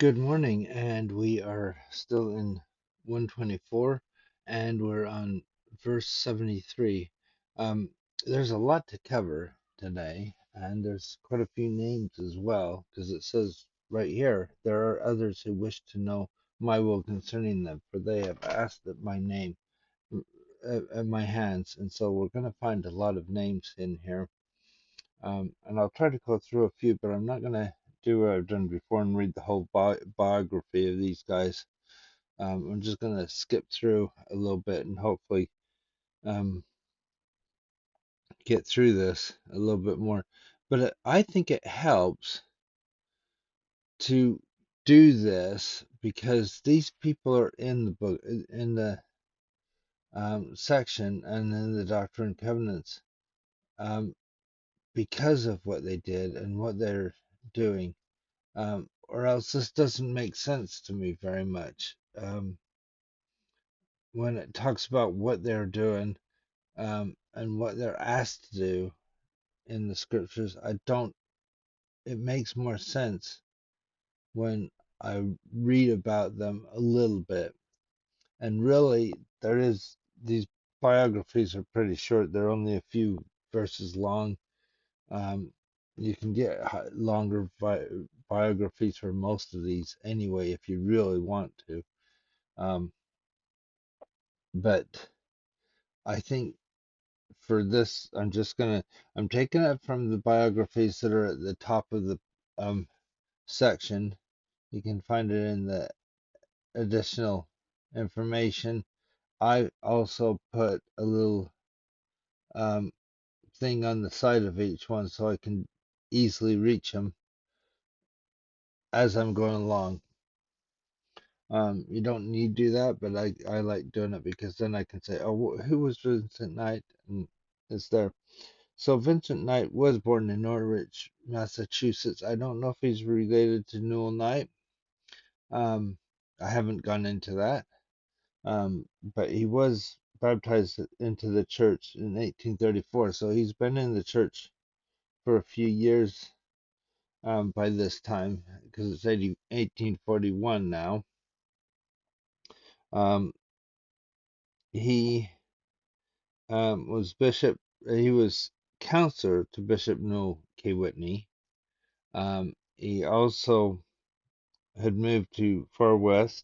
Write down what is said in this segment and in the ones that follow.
Good morning, and we are still in 124, and we're on verse 73. Um, there's a lot to cover today, and there's quite a few names as well, because it says right here, there are others who wish to know my will concerning them, for they have asked at my name, at my hands, and so we're going to find a lot of names in here. And I'll try to go through a few, but I'm not going to do what I've done before and read the whole biography of these guys. I'm just going to skip through a little bit and hopefully um, get through this a little bit more. But I think it helps to do this because these people are in the book, in the section, and in the Doctrine and Covenants um, because of what they did and what they're doing. Or else this doesn't make sense to me very much. When it talks about what they're doing and what they're asked to do in the scriptures, it makes more sense when I read about them a little bit. And really, these biographies are pretty short, they're only a few verses long. Um, you can get longer biographies for most of these anyway if you really want to. Um, but I think for this, I'm taking it from the biographies that are at the top of the um, section. You can find it in the additional information. I also put a little um, thing on the side of each one so I can easily reach them as I'm going along. You don't need to do that, but I like doing it because then I can say, oh, who was Vincent Knight? And it's there. So Vincent Knight was born in Norwich, Massachusetts. I don't know if he's related to Newell Knight. Um, I haven't gone into that. But he was baptized into the church in 1834, so he's been in the church for a few years by this time, because it's 1841 now. Um, he was bishop. He was counselor to Bishop Noel K. Whitney. He also had moved to far west,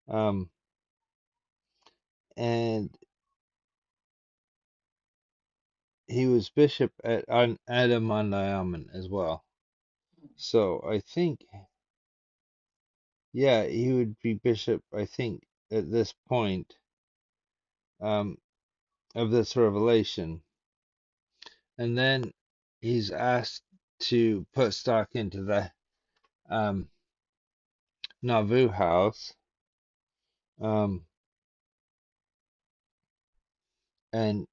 um, and he was bishop at Adamandiaman as well. So I think, yeah, he would be bishop. I think at this point um, of this revelation, and then he's asked to put stock into the um, Nauvoo house, um, and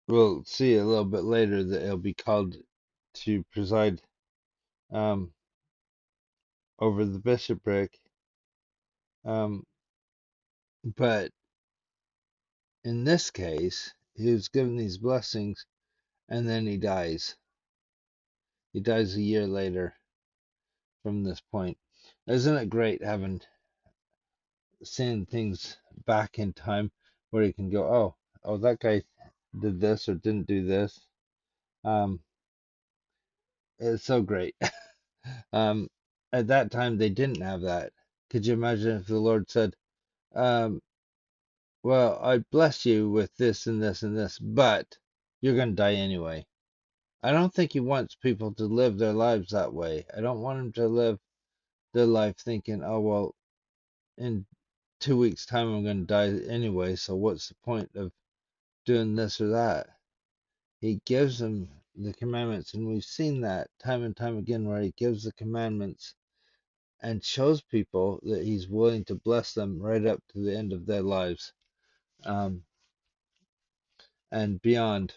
we'll see a little bit later that he'll be called to preside um, over the bishopric. Um, but in this case, he was given these blessings and then he dies. He dies a year later from this point. Isn't it great having seeing things back in time where you can go, oh, that guy did this or didn't do this? Um, it's so great. Um, at that time, they didn't have that. Could you imagine if the Lord said, um, well, I bless you with this and this and this, but you're going to die anyway. I don't think he wants people to live their lives that way. I don't want them to live their life thinking, oh, well, in 2 weeks' time, I'm going to die anyway, so what's the point of doing this or that? He gives them the commandments, and we've seen that time and time again where he gives the commandments and shows people that he's willing to bless them right up to the end of their lives um, and beyond.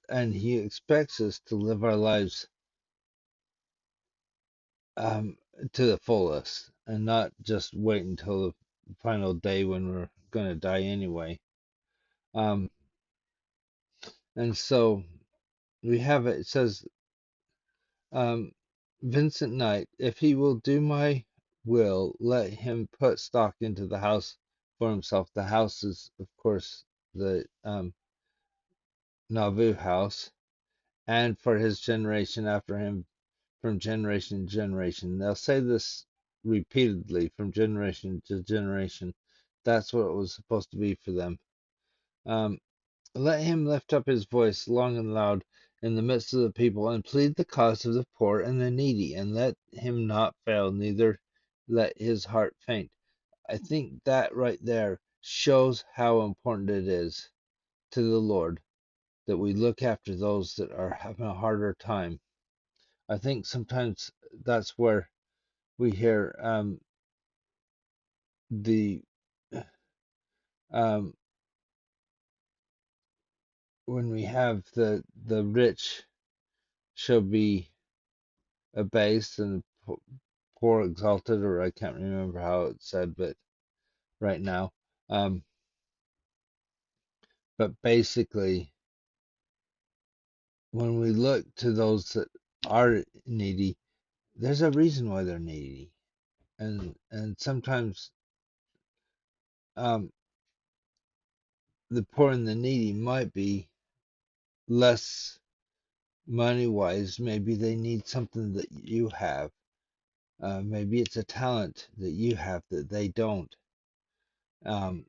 And he expects us to live our lives um, to the fullest and not just wait until the final day when we're going to die anyway. Um, and so we have it says Um, Vincent Knight, if he will do my will, let him put stock into the house for himself. The house is, of course, the Nauvoo house, and for his generation after him, from generation to generation. They'll say this repeatedly from generation to generation. That's what it was supposed to be for them. Um, Let him lift up his voice long and loud in the midst of the people, and plead the cause of the poor and the needy, and let him not fail, neither let his heart faint. I think that right there shows how important it is to the Lord that we look after those that are having a harder time. I think sometimes that's where we hear the um, when we have the rich shall be abased and the poor exalted, or I can't remember how it's said, but right now. Um, but basically, when we look to those that are needy, there's a reason why they're needy, and sometimes um, the poor and the needy might be less money wise. Maybe they need something that you have. Maybe it's a talent that you have that they don't. Um,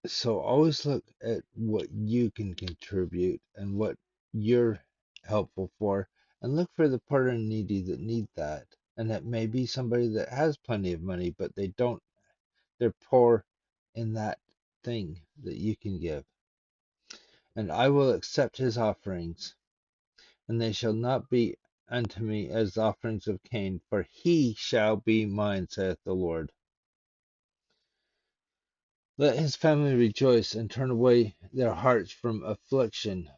So always look at what you can contribute and what you're helpful for, and look for the poor and needy that need that. And that may be somebody that has plenty of money, but they're poor in that thing that you can give. And I will accept his offerings, and they shall not be unto me as offerings of Cain, for he shall be mine, saith the Lord. Let his family rejoice and turn away their hearts from affliction.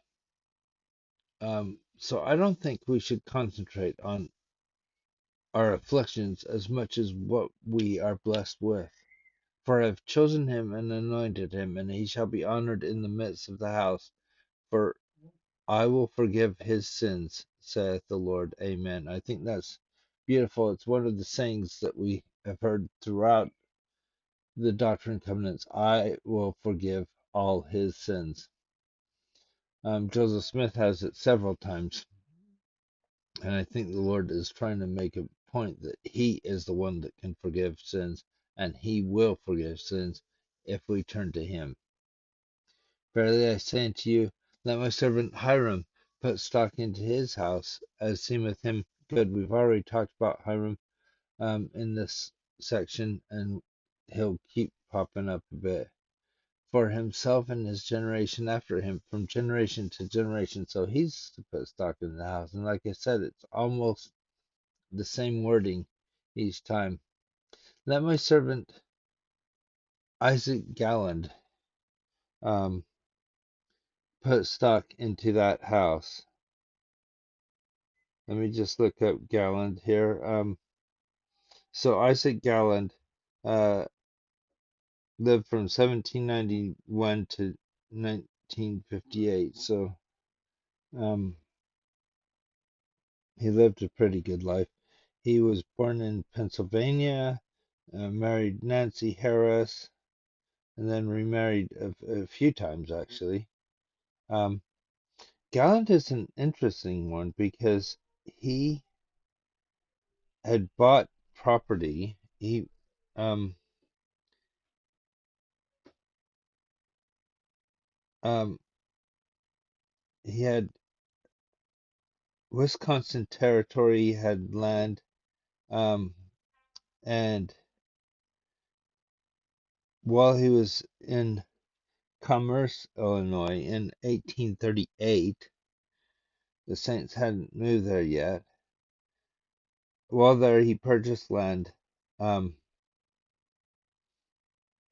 So I don't think we should concentrate on our afflictions as much as what we are blessed with. For I have chosen him and anointed him, and he shall be honored in the midst of the house. For I will forgive his sins, saith the Lord. Amen. I think that's beautiful. It's one of the sayings that we have heard throughout the Doctrine and Covenants. I will forgive all his sins. Joseph Smith has it several times. And I think the Lord is trying to make a point that He is the one that can forgive sins, and He will forgive sins if we turn to Him. Verily I say unto you, let my servant Hiram put stock into his house, as seemeth him good. We've already talked about Hiram in this section, and he'll keep popping up a bit. For himself and his generation after him, from generation to generation. So he's to put stock in the house. And like I said, it's almost the same wording each time. Let my servant Isaac Galland um, put stock into that house. Let me just look up Galland here. So Isaac Galland uh, lived from 1791 to 1958. So um, he lived a pretty good life. He was born in Pennsylvania, married Nancy Harris, and then remarried a few times actually. Um, Gallant is an interesting one because he had bought property. Um, um, he had Wisconsin territory, he had land, um, and while he was in Commerce, Illinois in 1838, the Saints hadn't moved there yet. While there, he purchased land um,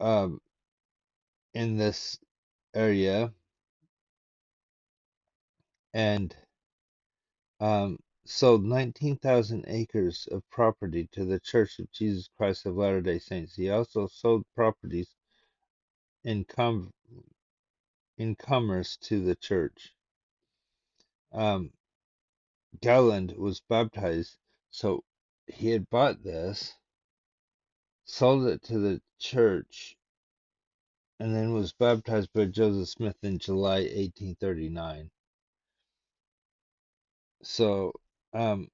um, in this area and sold 19,000 acres of property to the Church of Jesus Christ of Latter-day Saints. He also sold properties in in commerce to the church. Um, Gowland was baptized. So he had bought this, sold it to the church, and then was baptized by Joseph Smith in July 1839. So um,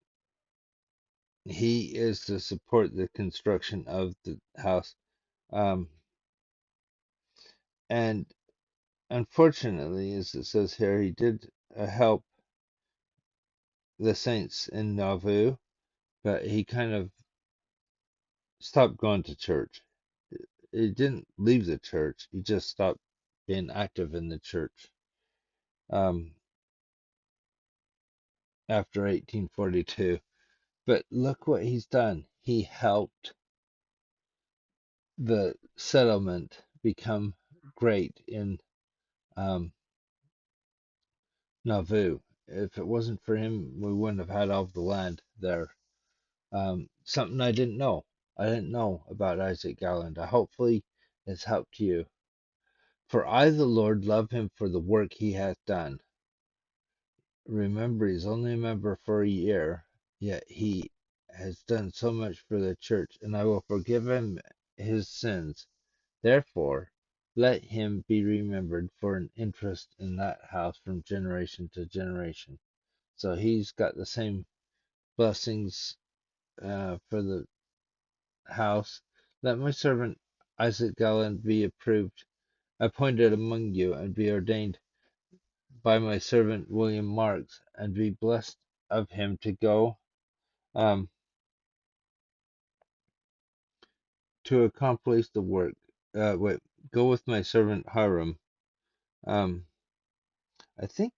he is to support the construction of the house. Um, and unfortunately, as it says here, he did help the saints in Nauvoo, but he kind of stopped going to church. He didn't leave the church, he just stopped being active in the church um, after 1842. But look what he's done. He helped the settlement become great in um, Nauvoo. If it wasn't for him, we wouldn't have had all of the land there. Something I didn't know. I didn't know about Isaac Galland. I hopefully it's helped you. For I, the Lord, love him for the work he hath done. Remember, he's only a member for a year, yet he has done so much for the church, and I will forgive him his sins. Therefore, let him be remembered for an interest in that house from generation to generation. So he's got the same blessings for the house. Let my servant Isaac Galland be appointed among you, and be ordained by my servant William Marks, and be blessed of him to go um, to accomplish the work. Go with my servant Hiram. Um, I think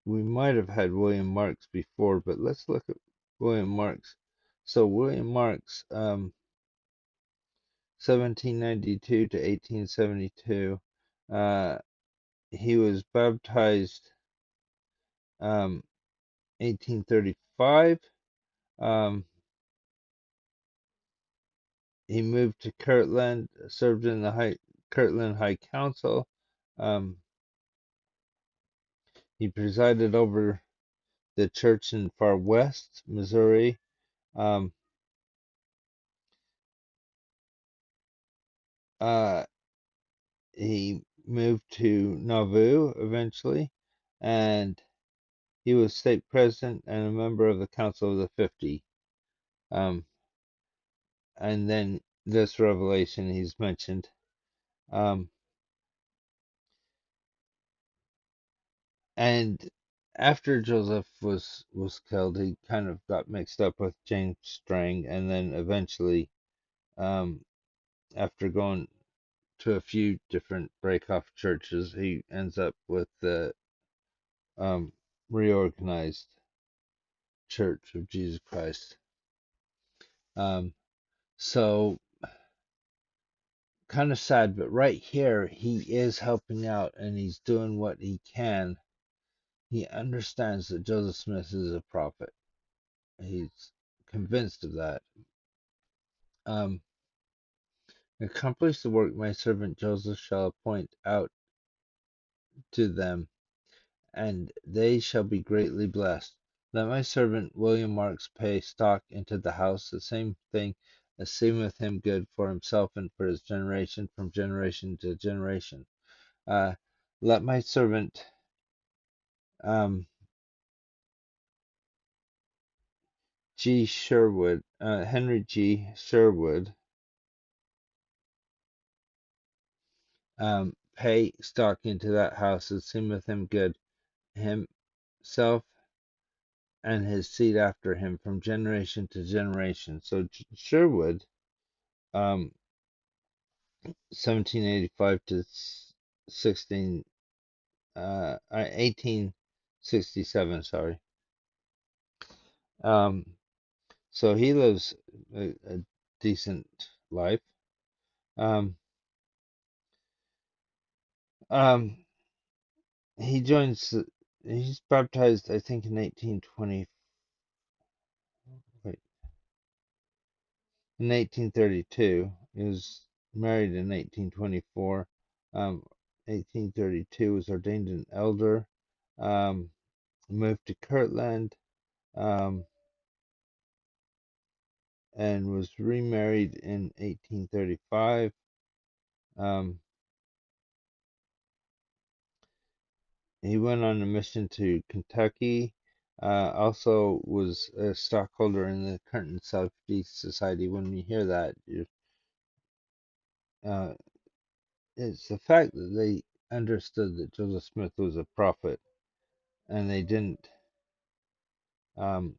we might have had William Marks before, but let's look at William Marks. So William Marks, 1792 to 1872. He was baptized 1835. Um, he moved to Kirtland, served in the Kirtland High Council. Um, he presided over the church in Far West, Missouri. Um, uh, he moved to Nauvoo eventually, and he was state president and a member of the Council of the 50. Um, and then this revelation he's mentioned. Um, and after Joseph was killed, he kind of got mixed up with James Strang, and then eventually, um, after going to a few different breakoff churches, he ends up with the um, reorganized Church of Jesus Christ. Um, so kind of sad, but right here he is helping out and he's doing what he can. He understands that Joseph Smith is a prophet. He's convinced of that. Um, Accomplish the work my servant Joseph shall appoint out to them, and they shall be greatly blessed. Let my servant William Marks pay stock into the house, the same thing as seemeth him good for himself and for his generation from generation to generation. Uh, Let my servant um, Henry G. Sherwood, pay stock into that house as seemeth him good, himself and his seed after him from generation to generation. So Sherwood, um, 1785 to 1867, sorry. Um, so he lives a decent life. Um, um, he joins, he's baptized, I think, in 1820, wait, in 1832. He was married in 1824. 1832 was ordained an elder. Um, moved to Kirtland, um, and was remarried in 1835. Um, he went on a mission to Kentucky. Also was a stockholder in the Curtin Southeast Society. When you hear that, uh, it's the fact that they understood that Joseph Smith was a prophet, and they didn't um,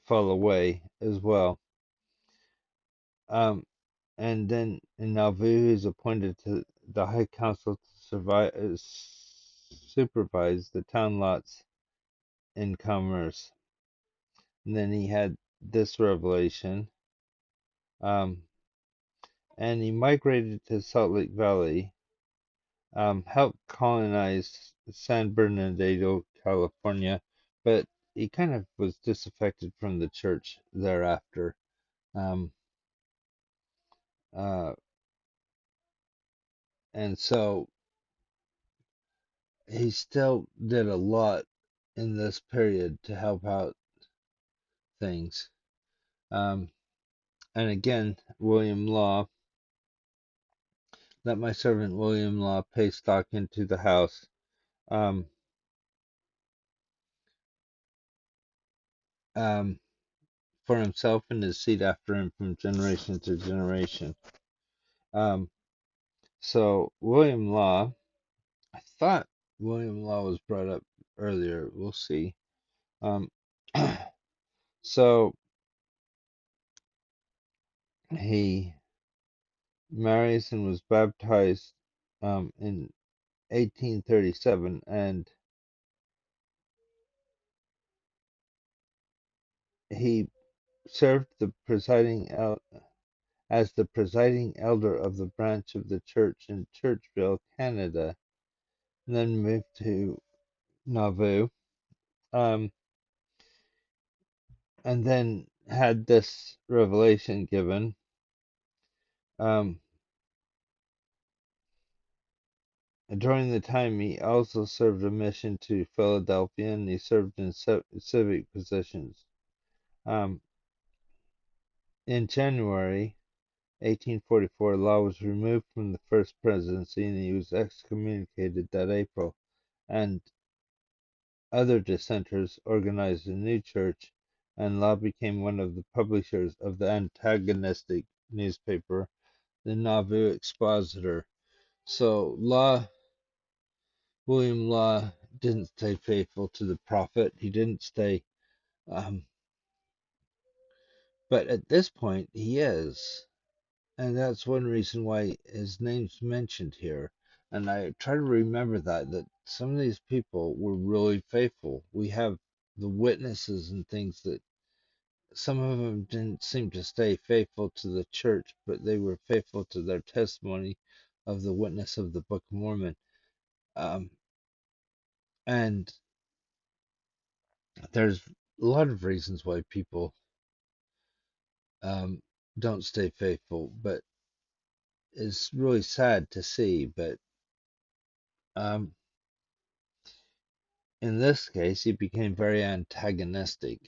fall away as well. Um, and then in Nauvoo, he was appointed to the High Council to supervise the town lots in commerce. And then he had this revelation, um, and he migrated to Salt Lake Valley, helped colonize San Bernardino, California, but he kind of was disaffected from the church thereafter. Um, uh, and so he still did a lot in this period to help out things. Um, and again, William Law, let my servant William Law pay stock into the house, um, um, for himself and his seed after him from generation to generation. Um, so William Law, I thought William Law was brought up earlier. We'll see. Um, so he marries and was baptized in 1837, and he served as the presiding elder of the branch of the church in Churchville, Canada, and then moved to Nauvoo, um, and then had this revelation given. Um, During the time, he also served a mission to Philadelphia, and he served in civic positions. Um, in January 1844, Law was removed from the first presidency, and he was excommunicated that April. And other dissenters organized a new church, and Law became one of the publishers of the antagonistic newspaper, the Nauvoo Expositor. So William Law didn't stay faithful to the prophet. He didn't stay, um, but at this point he is, and that's one reason why his name's mentioned here. And I try to remember that some of these people were really faithful. We have the witnesses and things that some of them didn't seem to stay faithful to the church, but they were faithful to their testimony of the witness of the Book of Mormon. Um, and there's a lot of reasons why people um, don't stay faithful, but it's really sad to see. But um, in this case, he became very antagonistic.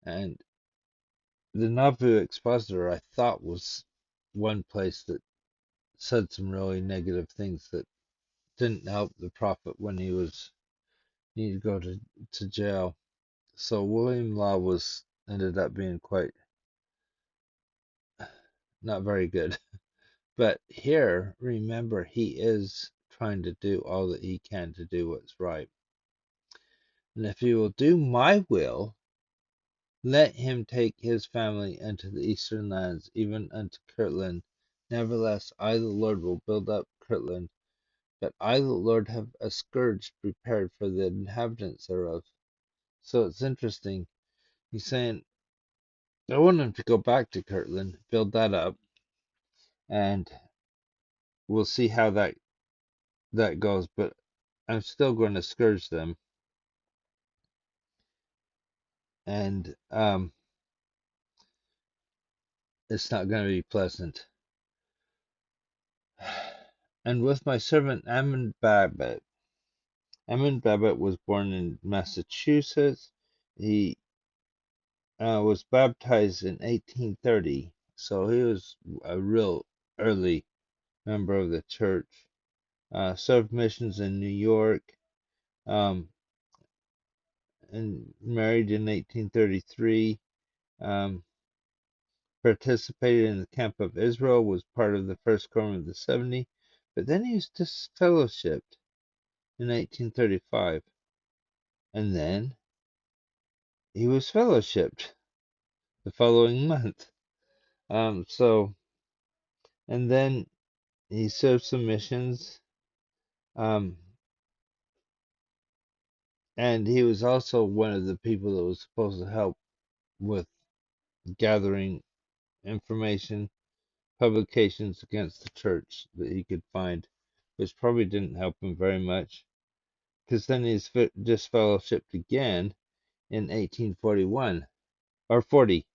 And the Nauvoo Expositor, I thought, was one place that said some really negative things that didn't help the prophet when he was needed to go to jail. So William Law was ended up being quite not very good. But here, remember, he is trying to do all that he can to do what's right. And if he will do my will, let him take his family unto the eastern lands, even unto Kirtland. Nevertheless, I, the Lord, will build up Kirtland, but I, the Lord, have a scourge prepared for the inhabitants thereof. So it's interesting. He's saying, I want him to go back to Kirtland, build that up, and we'll see how that goes. But I'm still going to scourge them, and it's not going to be pleasant. And with my servant Ammonbabit, Edmund Babbitt was born in Massachusetts. He was baptized in 1830, so he was a real early member of the church. Served missions in New York, um, and married in 1833. Um, participated in the Camp of Israel, was part of the first quorum of the 70, but then he was disfellowshipped in 1835, and then he was fellowshipped the following month. So, and then he served some missions, um, and he was also one of the people that was supposed to help with gathering information, publications against the church that he could find, which probably didn't help him very much, because then he's disfellowshipped again in 1841 or 40,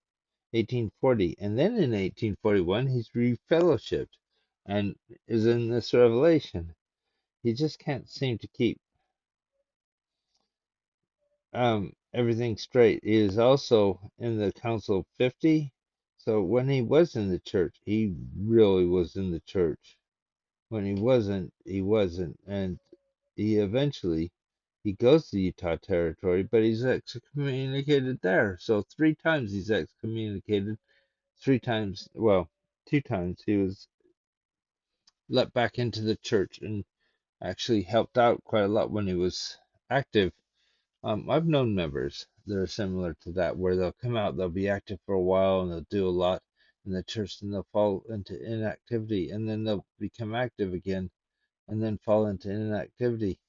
1840, and then in 1841 he's refellowshipped and is in this revelation. He just can't seem to keep everything straight. He is also in the Council of 50. So when he was in the church, he really was in the church. When he wasn't, he wasn't. And he eventually he goes to Utah Territory, but he's excommunicated there. So 3 times he's excommunicated. 3 times, well, 2 times he was let back into the church and actually helped out quite a lot when he was active. I've known members that are similar to that, where they'll come out, they'll be active for a while, and they'll do a lot in the church, and they'll fall into inactivity, and then they'll become active again, and then fall into inactivity.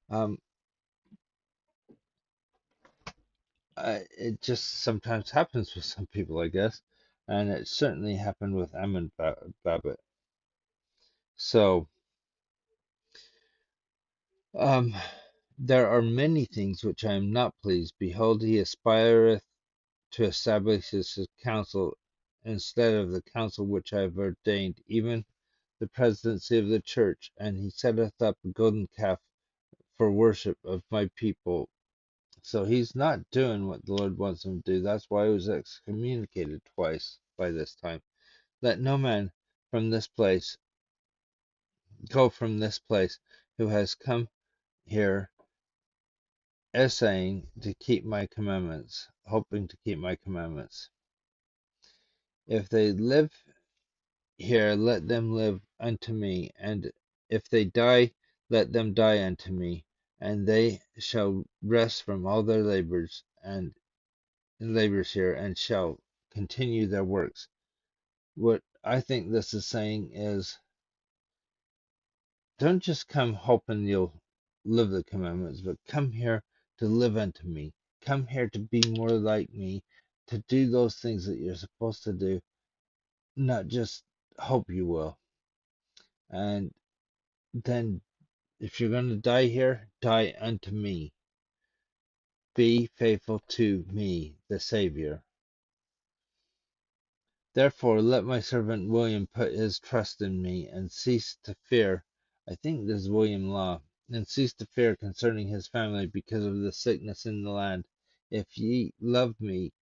Um, it just sometimes happens with some people, I guess, and it certainly happened with Ammon Babbitt. So, um, there are many things which I am not pleased. Behold, he aspireth to establish his council instead of the council which I have ordained, even the presidency of the church, and he setteth up a golden calf for worship of my people. So he's not doing what the Lord wants him to do. That's why he was excommunicated twice by this time. Let no man from this place go from this place who has come here essaying to keep my commandments, hoping to keep my commandments. If they live here, let them live unto me, and if they die, let them die unto me, and they shall rest from all their labors here, and shall continue their works. What I think this is saying is, don't just come hoping you'll live the commandments, but come here to live unto me. Come here to be more like me, to do those things that you're supposed to do, not just hope you will. And then if you're going to die here, die unto me. Be faithful to me, the Savior. Therefore, let my servant William put his trust in me, and cease to fear. I think this is William Law. And cease to fear concerning his family because of the sickness in the land. If ye love me,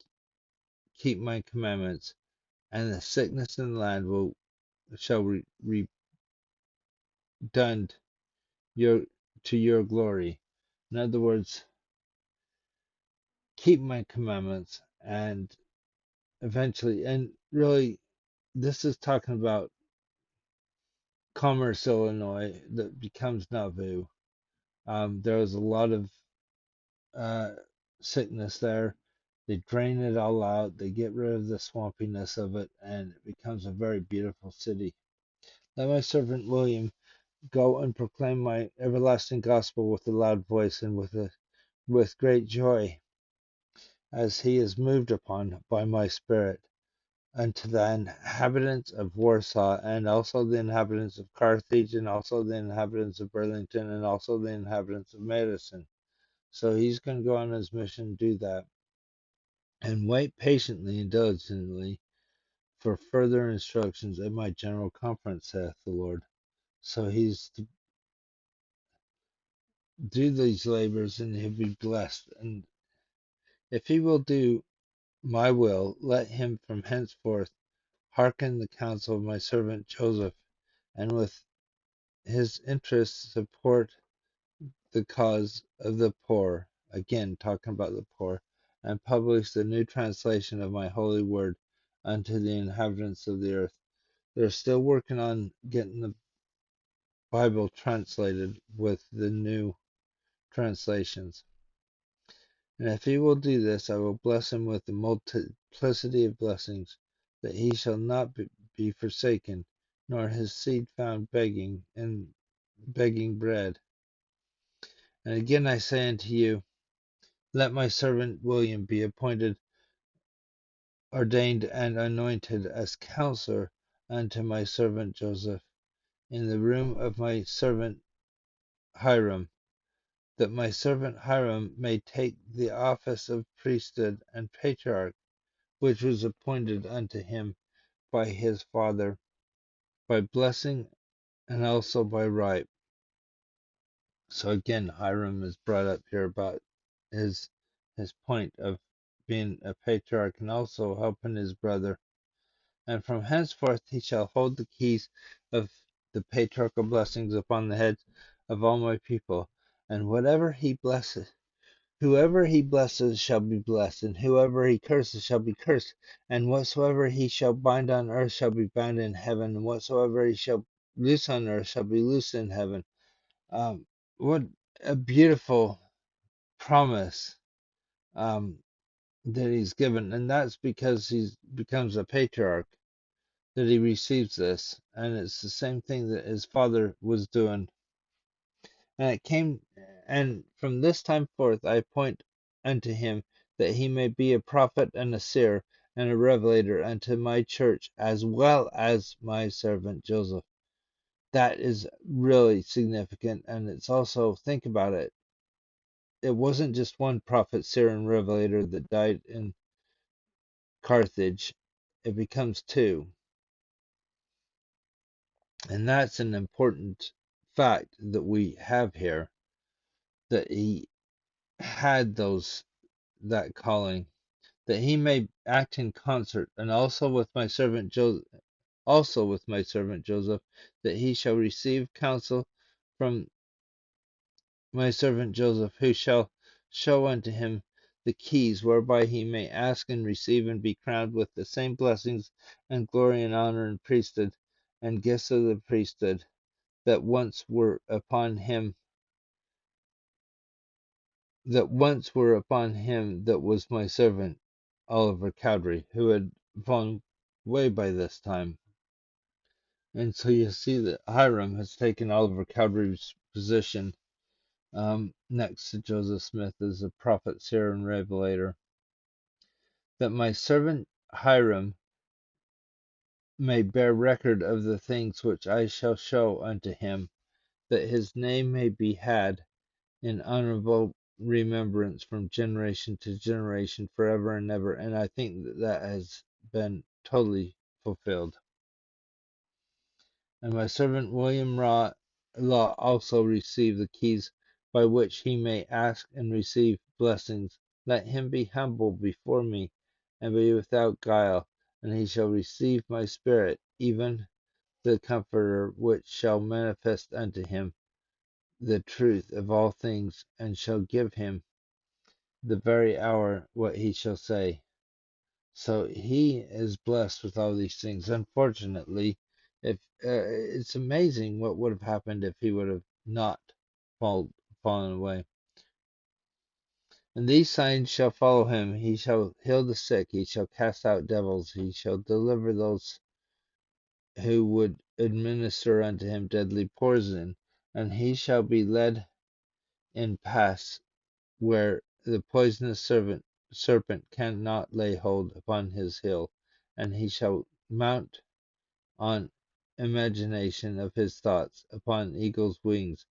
keep my commandments, and the sickness in the land shall redund your to your glory. In other words, keep my commandments, and eventually, and really, this is talking about Commerce, Illinois, that becomes Nauvoo. There was a lot of uh, sickness there. They drain it all out, they get rid of the swampiness of it, and it becomes a very beautiful city. Let my servant William go and proclaim my everlasting gospel with a loud voice and with great joy, as he is moved upon by my spirit, unto the inhabitants of Warsaw, and also the inhabitants of Carthage, and also the inhabitants of Burlington, and also the inhabitants of Madison. So he's going to go on his mission, do that, and wait patiently and diligently for further instructions at my general conference, saith the Lord. So he's do these labors, and he'll be blessed. And if he will do my will, let him from henceforth hearken the counsel of my servant Joseph, and with his interest support the cause of the poor, again talking about the poor, and publish the new translation of my holy word unto the inhabitants of the earth. They're still working on getting the Bible translated with the new translations. And if he will do this, I will bless him with the multiplicity of blessings, that he shall not be forsaken, nor his seed found begging bread. And again I say unto you, let my servant William be appointed, ordained, and anointed as counselor unto my servant Joseph, in the room of my servant Hiram, that my servant Hiram may take the office of priesthood and patriarch, which was appointed unto him by his father, by blessing and also by right. So again, Hiram is brought up here about his his point of being a patriarch and also helping his brother. And from henceforth he shall hold the keys of the patriarchal blessings upon the heads of all my people. And whoever he blesses shall be blessed, and whoever he curses shall be cursed. And whatsoever he shall bind on earth shall be bound in heaven, and whatsoever he shall loose on earth shall be loosed in heaven. What a beautiful promise that he's given, and that's because he becomes a patriarch that he receives this, and it's the same thing that his father was doing. And from this time forth I appoint unto him that he may be a prophet and a seer and a revelator unto my church, as well as my servant Joseph. That is really significant, and it's also, think about it, it wasn't just one prophet, seer, and revelator that died in Carthage, it becomes two. And that's an important fact that we have here, that he had that calling, that he may act in concert, and also with my servant Joseph, that he shall receive counsel from my servant Joseph, who shall show unto him the keys whereby he may ask and receive and be crowned with the same blessings and glory and honor and priesthood and gifts of the priesthood that once were upon him that was my servant Oliver Cowdery, who had fallen away by this time. And so you see that Hiram has taken Oliver Cowdery's position, next to Joseph Smith as a prophet, seer, and revelator, that my servant Hiram may bear record of the things which I shall show unto him, that his name may be had in honorable remembrance from generation to generation, forever and ever. And I think that has been totally fulfilled. And my servant William Law also received the keys by which he may ask and receive blessings. Let him be humble before me, and be without guile, and he shall receive my spirit, even the Comforter, which shall manifest unto him the truth of all things, and shall give him the very hour what he shall say. So he is blessed with all these things. Unfortunately, if it's amazing what would have happened if he would have not fallen away. And these signs shall follow him: he shall heal the sick, he shall cast out devils, he shall deliver those who would administer unto him deadly poison, and he shall be led in paths where the poisonous serpent cannot lay hold upon his heel, and he shall mount on imagination of his thoughts upon eagle's wings.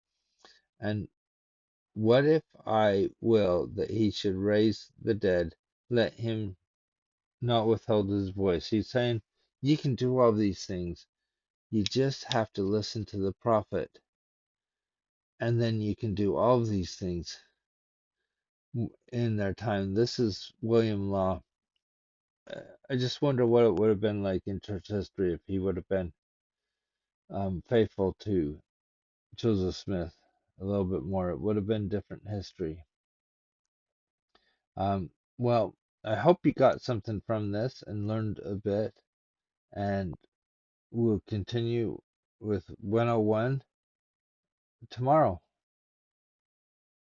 And what if I will that he should raise the dead? Let him not withhold his voice. He's saying, you can do all these things. You just have to listen to the prophet. and then you can do all of these things in their time. This is William Law. I just wonder what it would have been like in church history if he would have been faithful to Joseph Smith a little bit more. It would have been different history. Well, I hope you got something from this and learned a bit, and we'll continue with 101 tomorrow.